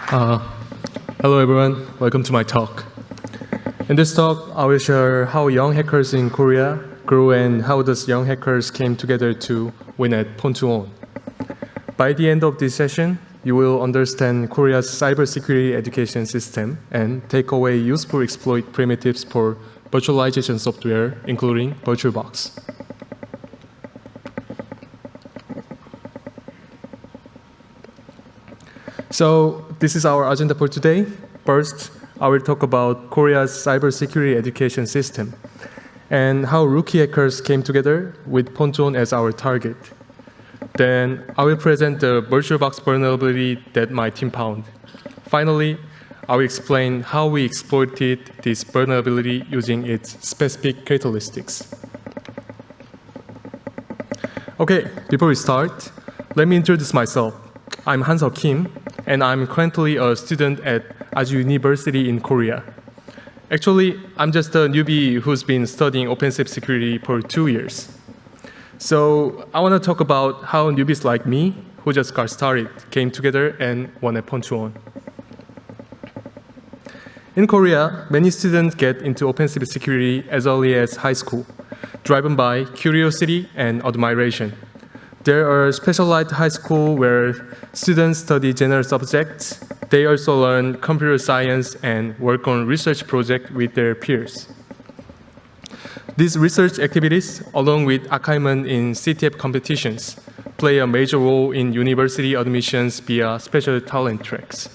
Uh, Hello everyone, welcome to my talk. In this talk, I will share how young hackers in Korea grew and how those young hackers came together to win at Pwn2Own. By the end of this session, you will understand Korea's cybersecurity education system and take away useful exploit primitives for virtualization software, including VirtualBox. So this is our agenda for today. First, I will talk about Korea's cybersecurity education system and how rookie hackers came together with Pwn2Own as our target. Then I will present the VirtualBox vulnerability that my team found. Finally, I will explain how we exploited this vulnerability using its specific characteristics. Okay, before we start, let me introduce myself. I'm Han-seo Kim, and I'm currently a student at Aju University in Korea. Actually, I'm just a newbie who's been studying offensive security for 2 years. So I want to talk about how newbies like me, who just got started, came together and won at Pwn2Own. In Korea, many students get into offensive security as early as high school, driven by curiosity and admiration. There are specialized high schools where students study general subjects. They also learn computer science and work on research projects with their peers. These research activities, along with achievement in CTF competitions, play a major role in university admissions via special talent tracks.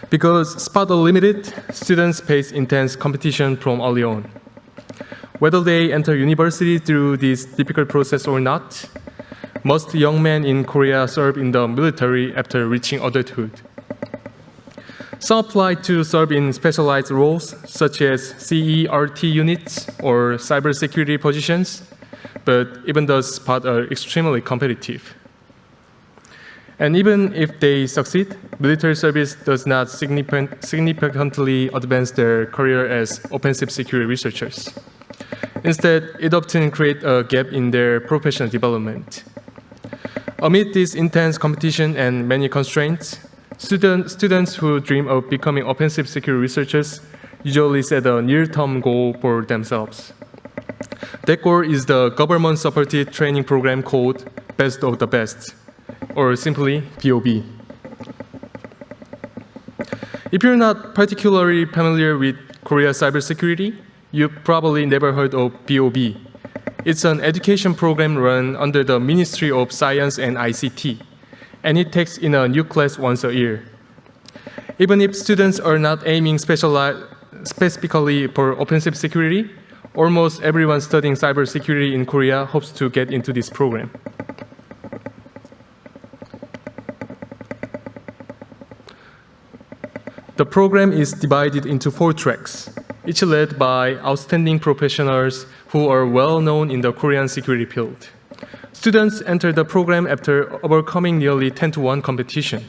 Because spots are limited, students face intense competition from early on. Whether they enter university through this difficult process or not, most young men in Korea serve in the military after reaching adulthood. Some apply to serve in specialized roles, such as CERT units or cybersecurity positions, but even those spots are extremely competitive. And even if they succeed, military service does not significantly advance their career as offensive security researchers. Instead, it often creates a gap in their professional development. Amid this intense competition and many constraints, students who dream of becoming offensive security researchers usually set a near-term goal for themselves. That goal is the government-supported training program called Best of the Best, or simply BOB. If you're not particularly familiar with Korea's cybersecurity, you've probably never heard of BOB. It's an education program run under the Ministry of Science and ICT, and it takes in a new class once a year. Even if students are not aiming specifically for offensive security, almost everyone studying cybersecurity in Korea hopes to get into this program. The program is divided into 4 tracks, each led by outstanding professionals who are well known in the Korean security field. Students enter the program after overcoming nearly 10-to-1 competition.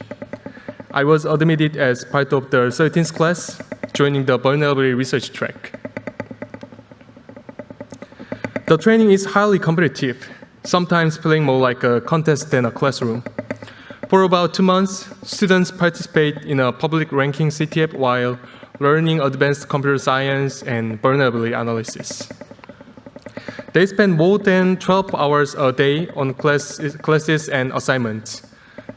I was admitted as part of the 13th class, joining the vulnerability research track. The training is highly competitive, sometimes feeling more like a contest than a classroom. For about 2 months, students participate in a public ranking CTF while learning advanced computer science and vulnerability analysis. They spend more than 12 hours a day on classes and assignments.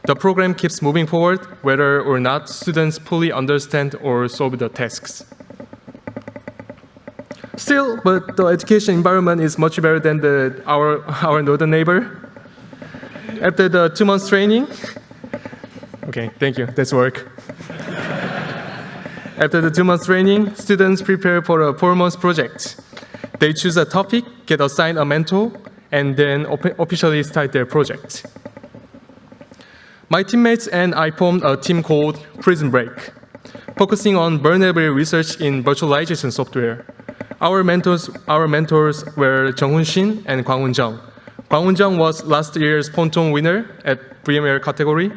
The program keeps moving forward whether or not students fully understand or solve the tasks. Still, but the education environment is much better than our northern neighbor. After the 2 months training, okay, thank you, that's work. After the 2 months training, students prepare for a 4-month project. They choose a topic, get assigned a mentor, and then officially start their project. My teammates and I formed a team called Prison Break, focusing on vulnerability research in virtualization software. Our mentors were Jung-hoon Shin and Kwang-hoon Jung. Kwang-hoon Jung was last year's Pwn2Own winner at VMware category,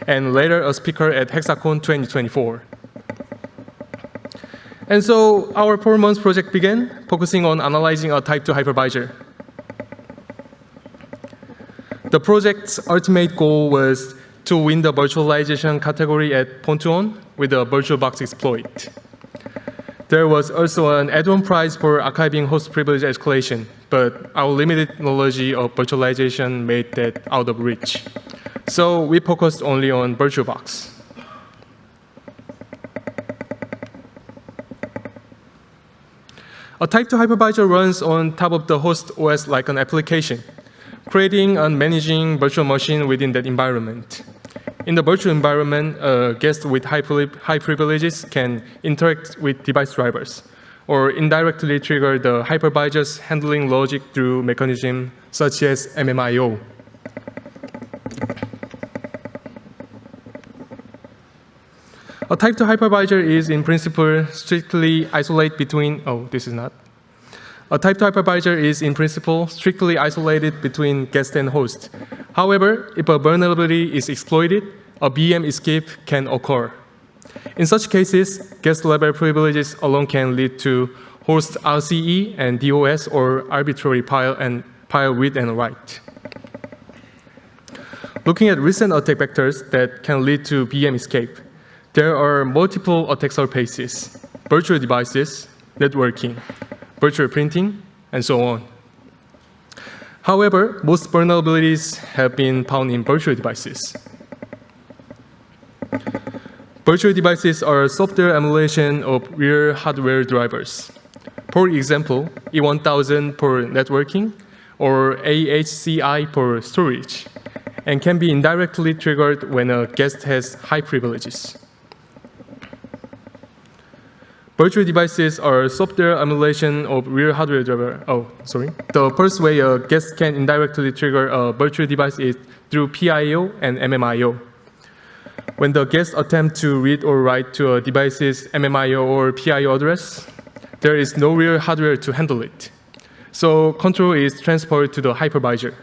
and later a speaker at Hexacon 2024. And so our 4-month project began, focusing on analyzing a type 2 hypervisor. The project's ultimate goal was to win the virtualization category at Pwn2Own with a VirtualBox exploit. There was also an add-on prize for archiving host privilege escalation, but our limited knowledge of virtualization made that out of reach. So we focused only on VirtualBox. A type2 hypervisor runs on top of the host OS like an application, creating and managing virtual machine within that environment. In the virtual environment, a guest with high privileges can interact with device drivers, or indirectly trigger the hypervisor's handling logic through mechanisms such as MMIO. A type2 hypervisor is in principle strictly isolated between, A type2 hypervisor is in principle strictly isolated between guest and host. However, if a vulnerability is exploited, a VM escape can occur. In such cases, guest-level privileges alone can lead to host RCE and DOS or arbitrary file read and write. Looking at recent attack vectors that can lead to VM escape, there are multiple attack surfaces: virtual devices, networking, virtual printing, and so on. However, most vulnerabilities have been found in virtual devices. Virtual devices are software emulation of real hardware drivers. For example, E1000 for networking or AHCI for storage, and can be indirectly triggered when a guest has high privileges. Virtual devices are software emulation of real hardware driver. The first way a guest can indirectly trigger a virtual device is through PIO and MMIO. When the guest attempts to read or write to a device's MMIO or PIO address, there is no real hardware to handle it. So control is transferred to the hypervisor.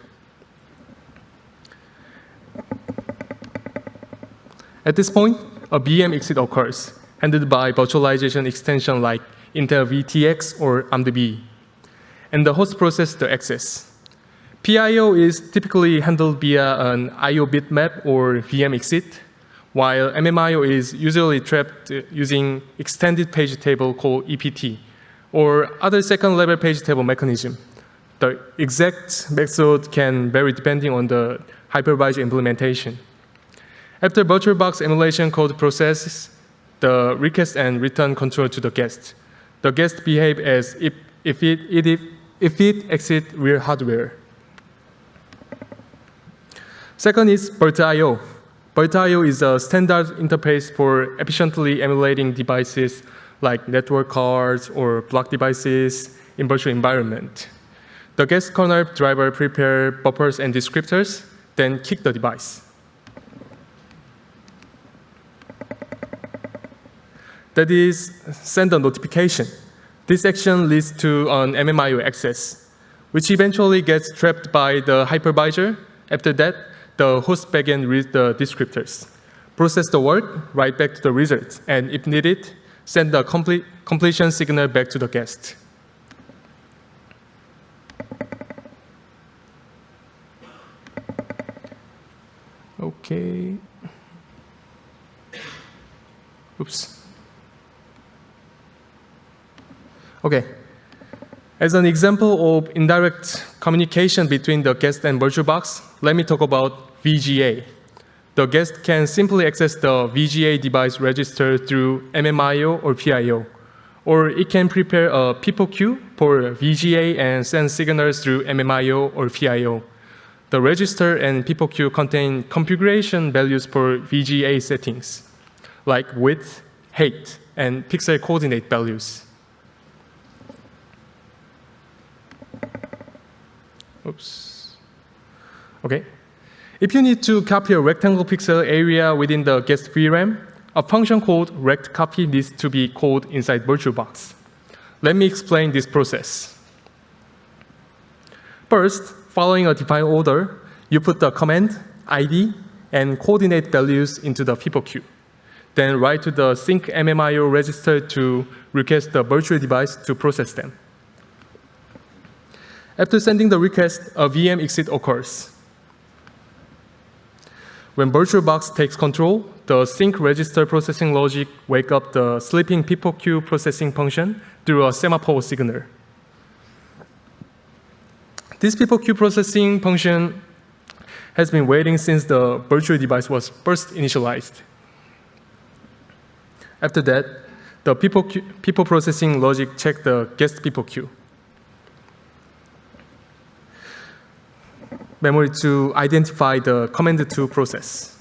At this point, a VM exit occurs, handled by virtualization extension like Intel VTX or AMD, and the host processes the access. PIO is typically handled via an IO bitmap or VM exit, while MMIO is usually trapped using extended page table called EPT, or other second-level page table mechanism. The exact method can vary depending on the hypervisor implementation. After VirtualBox emulation code processes the request and return control to the guest, the guest behaves as if it exits real hardware. Second is Virtio. Virtio is a standard interface for efficiently emulating devices like network cards or block devices in virtual environment. The guest kernel driver prepares buffers and descriptors, then kick the device. That is, send a notification. This action leads to an MMIO access, which eventually gets trapped by the hypervisor. After that, the host backend reads the descriptors, process the work, write back to the results, and if needed, send the completion signal back to the guest. Okay. Oops. Okay. As an example of indirect communication between the guest and VirtualBox, let me talk about VGA. The guest can simply access the VGA device register through MMIO or PIO, or it can prepare a people queue for VGA and send signals through MMIO or PIO. The register and people queue contain configuration values for VGA settings, like width, height, and pixel coordinate values. Oops. Okay. If you need to copy a rectangle pixel area within the guest VRAM, a function called rectCopy needs to be called inside VirtualBox. Let me explain this process. First, following a defined order, you put the command, ID, and coordinate values into the people queue. Then write to the sync MMIO register to request the virtual device to process them. After sending the request, a VM exit occurs. When VirtualBox takes control, the sync register processing logic wake up the sleeping people queue processing function through a semaphore signal. This people queue processing function has been waiting since the virtual device was first initialized. After that, the people processing logic check the guest people queue memory to identify the command to process.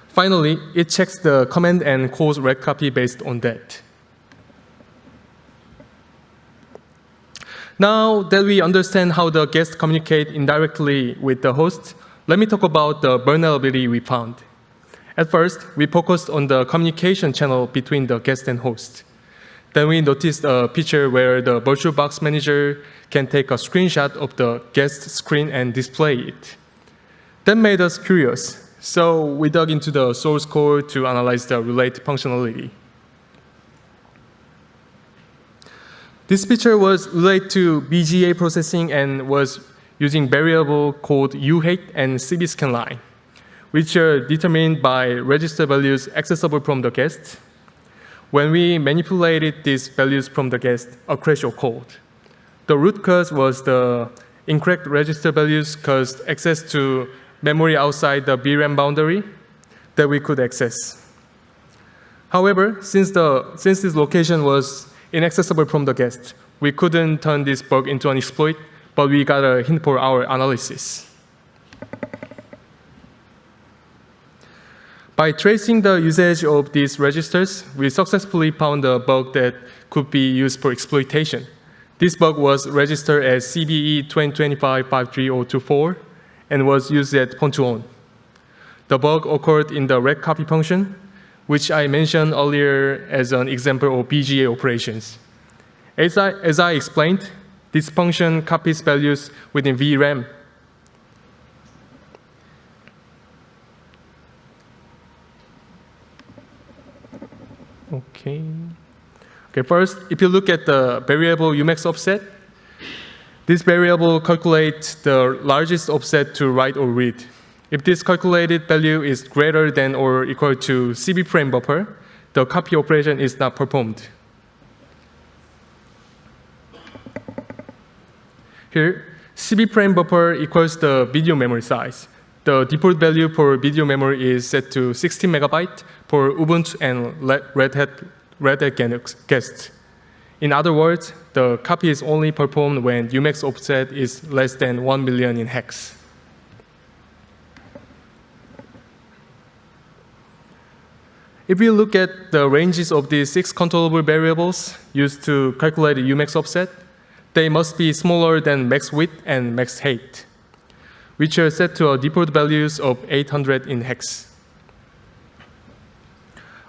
Finally, it checks the command and calls read copy based on that. Now that we understand how the guests communicate indirectly with the host, let me talk about the vulnerability we found. At first, we focused on the communication channel between the guest and host. Then we noticed a feature where the VirtualBox manager can take a screenshot of the guest screen and display it. That made us curious, so we dug into the source code to analyze the related functionality. This feature was related to BGA processing and was using variable called UHate and CBScanLine, which are determined by register values accessible from the guest. When we manipulated these values from the guest, a crash occurred. The root cause was the incorrect register values caused access to memory outside the VRAM boundary that we could access. However, since this location was inaccessible from the guest, we couldn't turn this bug into an exploit, but we got a hint for our analysis. By tracing the usage of these registers, we successfully found a bug that could be used for exploitation. This bug was registered as CVE 2025-53024 and was used at Pwn2Own. The bug occurred in the read copy function, which I mentioned earlier as an example of BGA operations. As I explained, this function copies values within VRAM. Okay, first, if you look at the variable UMax offset, this variable calculates the largest offset to write or read. If this calculated value is greater than or equal to CB frame buffer, the copy operation is not performed. Here, CB frame buffer equals the video memory size. The default value for video memory is set to 16 megabytes for Ubuntu and Red Hat guests. In other words, the copy is only performed when UMax offset is less than 1 million in hex. If we look at the ranges of the 6 controllable variables used to calculate the UMax offset, they must be smaller than max width and max height, which are set to default values of 800 in hex.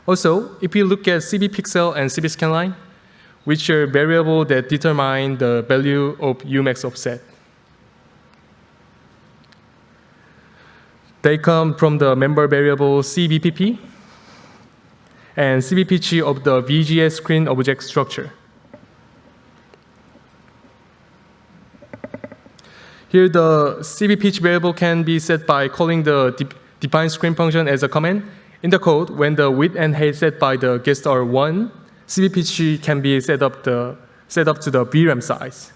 Also, if you look at CB pixel and CB scanline, which are variables that determine the value of UMax offset, they come from the member variable CBPP and CBPG of the VGA screen object structure. Here, the CBPG variable can be set by calling the define screen function as a command. In the code, when the width and height set by the guest are 1, CBPG can be set up to the VRAM size.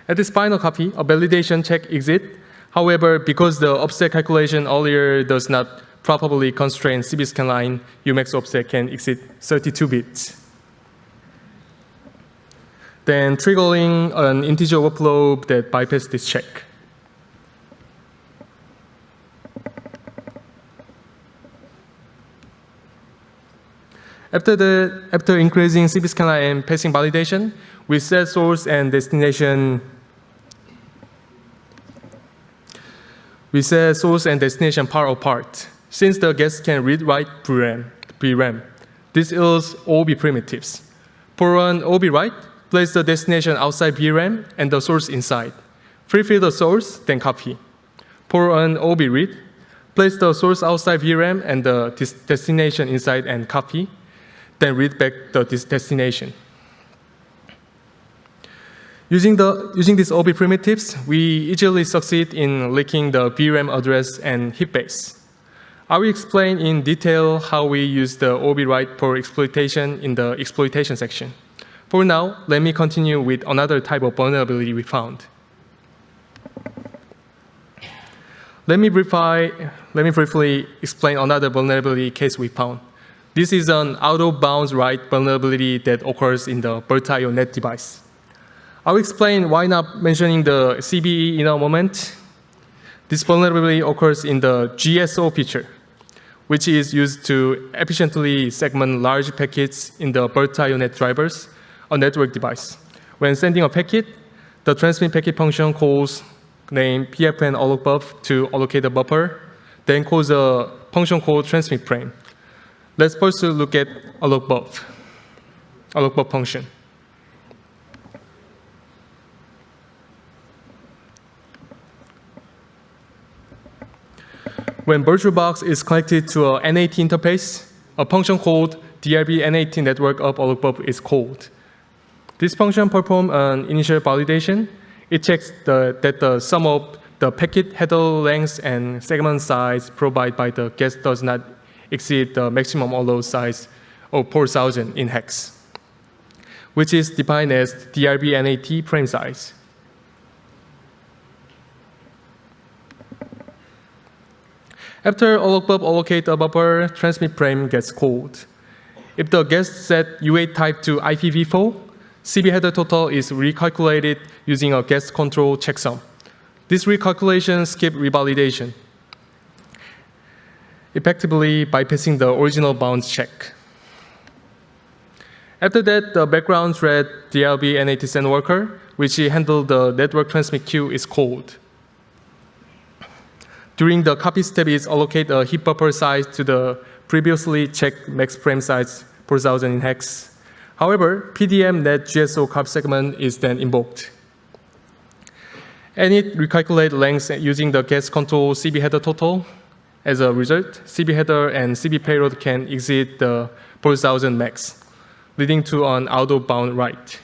At this final copy, a validation check exists. However, because the offset calculation earlier does not properly constrain CB scanline, UMax offset can exceed 32 bits. Then triggering an integer overflow that bypasses this check. After increasing CB scanline and passing validation, we set source and destination. We set source and destination part apart. Since the guest can read-write VRAM, this is OB primitives. For an OB write, place the destination outside VRAM and the source inside. Fulfill the source, then copy. For an OB read, place the source outside VRAM and the destination inside and copy, then read back the destination. Using these OB primitives, we easily succeed in leaking the VRAM address and heap base. I will explain in detail how we use the OB write for exploitation in the exploitation section. For now, let me continue with another type of vulnerability we found. Let me briefly explain another vulnerability case we found. This is an out-of-bounds write vulnerability that occurs in the Virtio-net device. I'll explain why not mentioning the CVE in a moment. This vulnerability occurs in the GSO feature, which is used to efficiently segment large packets in the Virtio-net drivers, a network device. When sending a packet, the transmit packet function calls name pfn allocbuff to allocate a buffer, then calls a function called transmit frame. Let's first look at allocbuff function. When VirtualBox is connected to a NAT interface, a function called DRB NAT network of allocbuff is called. This function performs an initial validation. It checks that the sum of the packet header length and segment size provided by the guest does not exceed the maximum allowed size of 4,000 in hex, which is defined as DRB NAT frame size. After allocbuff allocate a buffer, transmit frame gets called. If the guest set U8 type to IPv4, CB header total is recalculated using a guest control checksum. This recalculation skips revalidation, effectively bypassing the original bounds check. After that, the background thread DRB NAT send worker, which handles the network transmit queue, is called. During the copy step, is allocate a heap buffer size to the previously checked max frame size 4,000 in hex. However, PDM net GSO copy segment is then invoked. And it recalculates length using the guest control CB header total. As a result, CB header and CB payload can exceed the 4,000 max, leading to an out-of-bound write.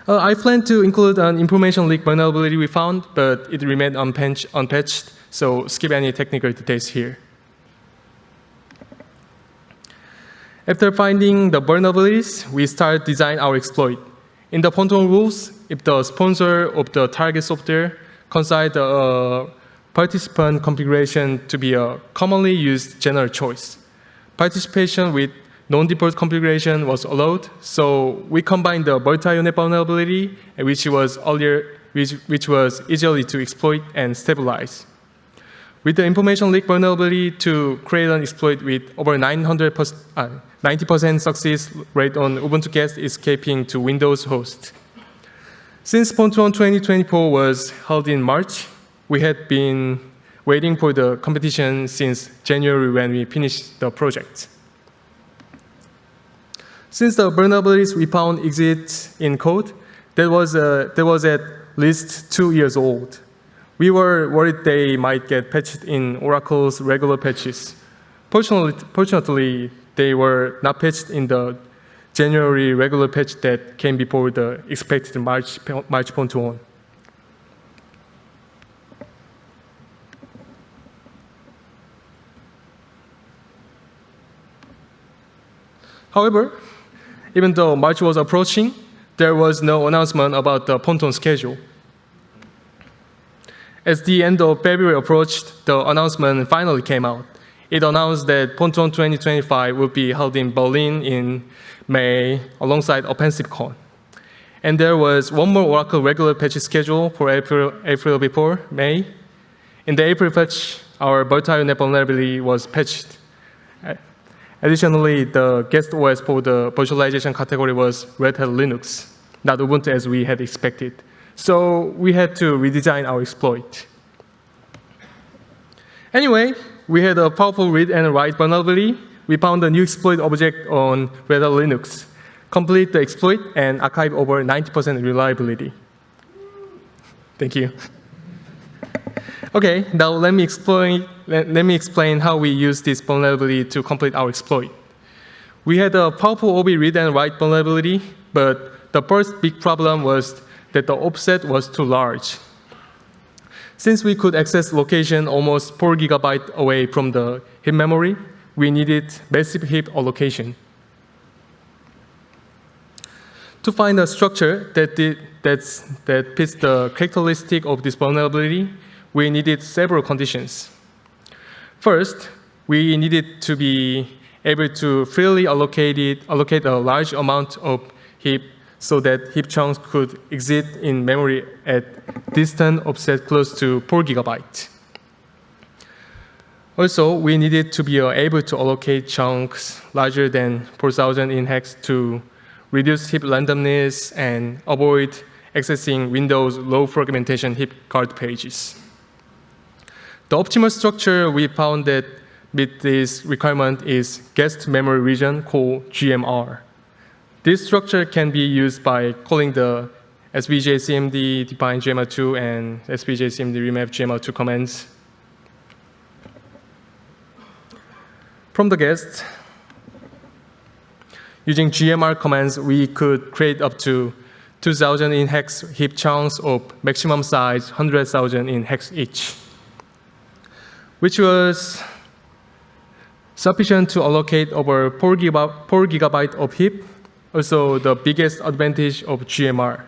I plan to include an information leak vulnerability we found, but it remained unpatched, so skip any technical details here. After finding the vulnerabilities, we start design our exploit. In the Pwn2Own rules, if the sponsor of the target software considers the participant configuration to be a commonly used general choice, participation with non-default configuration was allowed, so we combined the Virtio-net vulnerability, which was easily to exploit and stabilize, with the information leak vulnerability to create an exploit with over 90% success rate on Ubuntu guest escaping to Windows host. Since Pwn2Own 2024 was held in March, we had been waiting for the competition since January when we finished the project. Since the vulnerabilities we found exist in code, that was at least 2 years old. We were worried they might get patched in Oracle's regular patches. Fortunately, they were not patched in the January regular patch that came before the expected March Pwn2Own. However, even though March was approaching, there was no announcement about the Pwn2Own schedule. As the end of February approached, the announcement finally came out. It announced that Pwn2Own 2025 will be held in Berlin in May alongside OpenSibCon. And there was one more Oracle regular patch schedule for April before May. In the April patch, our Virtio-net vulnerability was patched. Additionally, the guest OS for the virtualization category was Red Hat Linux, not Ubuntu as we had expected. So we had to redesign our exploit. Anyway, we had a powerful read and write vulnerability. We found a new exploit object on Red Hat Linux, complete the exploit, and archive over 90% reliability. Thank you. Okay, now let me explain how we use this vulnerability to complete our exploit. We had a powerful OB read and write vulnerability, but the first big problem was that the offset was too large. Since we could access location almost 4 GB away from the heap memory, we needed massive heap allocation. To find a structure that fits the characteristic of this vulnerability, we needed several conditions. First, we needed to be able to freely allocate a large amount of heap so that heap chunks could exist in memory at distant offset close to 4 GB. Also, we needed to be able to allocate chunks larger than 4,000 in hex to reduce heap randomness and avoid accessing Windows low fragmentation heap card pages. The optimal structure we found that meet this requirement is guest memory region called GMR. This structure can be used by calling the svj-cmd define GMR2 and svj-cmd remap GMR2 commands. From the guest, using GMR commands, we could create up to 2,000 in hex heap chunks of maximum size 100,000 in hex each, which was sufficient to allocate over 4 GB of heap. Also, the biggest advantage of GMR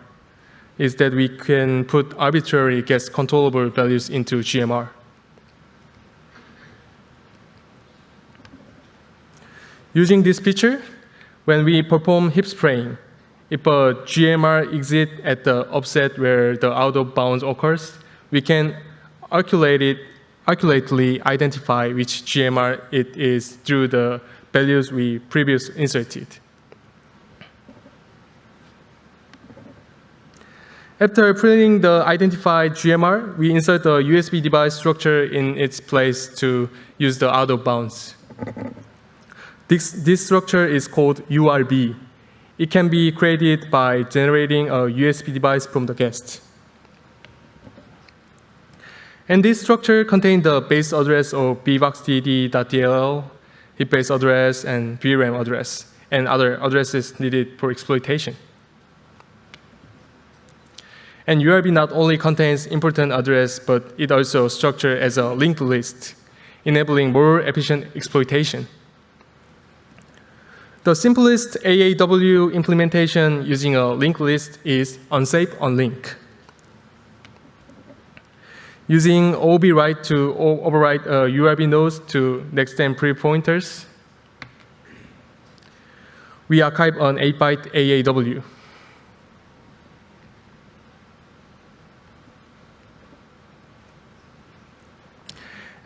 is that we can put arbitrary guest controllable values into GMR. Using this feature, when we perform heap spraying, if a GMR exists at the offset where the out of bounds occurs, we can accurately identify which GMR it is through the values we previously inserted. After printing the identified GMR, we insert the USB device structure in its place to use the out of bounds. This structure is called URB. It can be created by generating a USB device from the guest. And this structure contains the base address of bboxdd.dll, heap base address, and VRAM address, and other addresses needed for exploitation. And URB not only contains important address, but it also structured as a linked list, enabling more efficient exploitation. The simplest AAW implementation using a linked list is unsafe unlink. Using OB-write to overwrite URB nodes to next-gen pre-pointers, we archive an 8-byte AAW.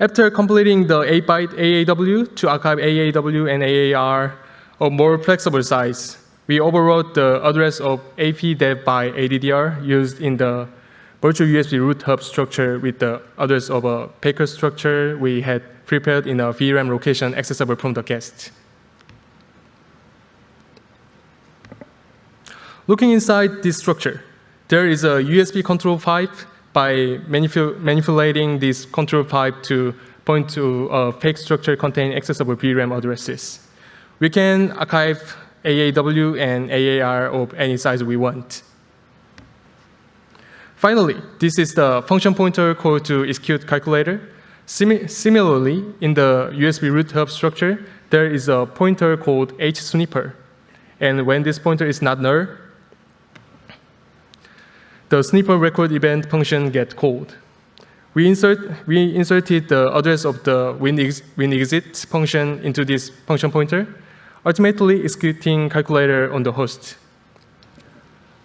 After completing the 8-byte AAW to archive AAW and AAR of more flexible size, we overwrote the address of apdev by ADDR used in the virtual USB root hub structure with the address of a packer structure we had prepared in a VRAM location accessible from the guest. Looking inside this structure, there is a USB control pipe. By manipulating this control pipe to point to a fake structure containing accessible VRAM addresses, we can archive AAW and AAR of any size we want. Finally, this is the function pointer called to execute calculator. Similarly, in the USB root hub structure, there is a pointer called hsnipper. And when this pointer is not null, the snipper record event function gets called. We inserted the address of the winExit function into this function pointer, ultimately executing calculator on the host.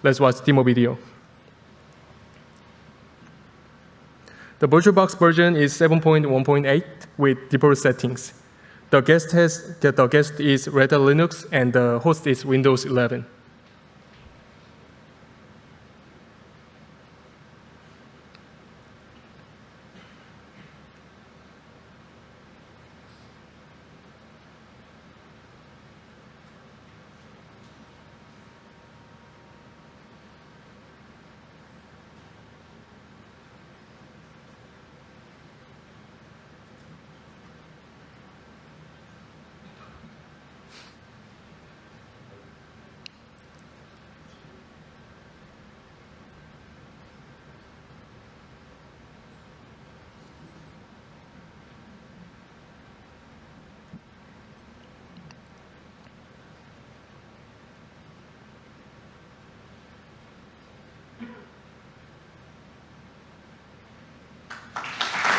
Let's watch demo video. The VirtualBox version is 7.1.8 with default settings. The guest is Red Hat Linux and the host is Windows 11.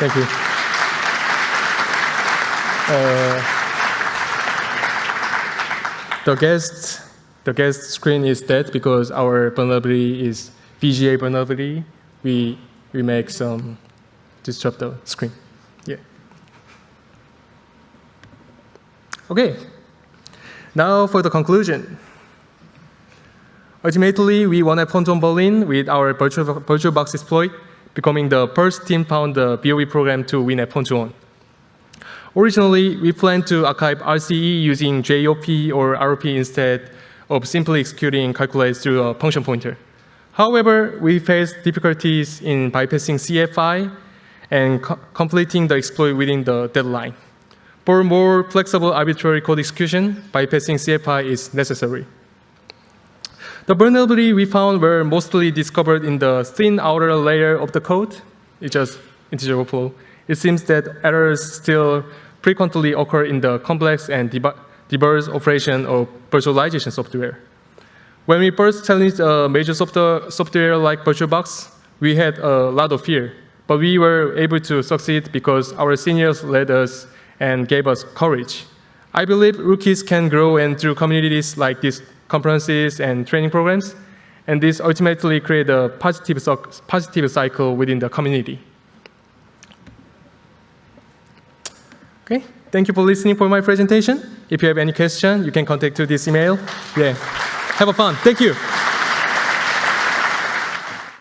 Thank you. The guest screen is dead because our vulnerability is VGA vulnerability. We make some disrupt the screen. Yeah. Okay. Now for the conclusion. Ultimately, we won at Pwn2Own Berlin with our VirtualBox exploit, becoming the first team found the BOE program to win at Pwn2Own. Originally, we planned to archive RCE using JOP or ROP instead of simply executing calculates through a function pointer. However, we faced difficulties in bypassing CFI and completing the exploit within the deadline. For more flexible arbitrary code execution, bypassing CFI is necessary. The vulnerability we found were mostly discovered in the thin outer layer of the code. It's just integer overflow. It seems that errors still frequently occur in the complex and diverse operation of virtualization software. When we first challenged a major software like VirtualBox, we had a lot of fear, but we were able to succeed because our seniors led us and gave us courage. I believe rookies can grow and through communities like these conferences and training programs, and this ultimately create a positive cycle within the community. Okay, thank you for listening for my presentation. If you have any question, you can contact to this email. Yeah, have a fun. Thank you.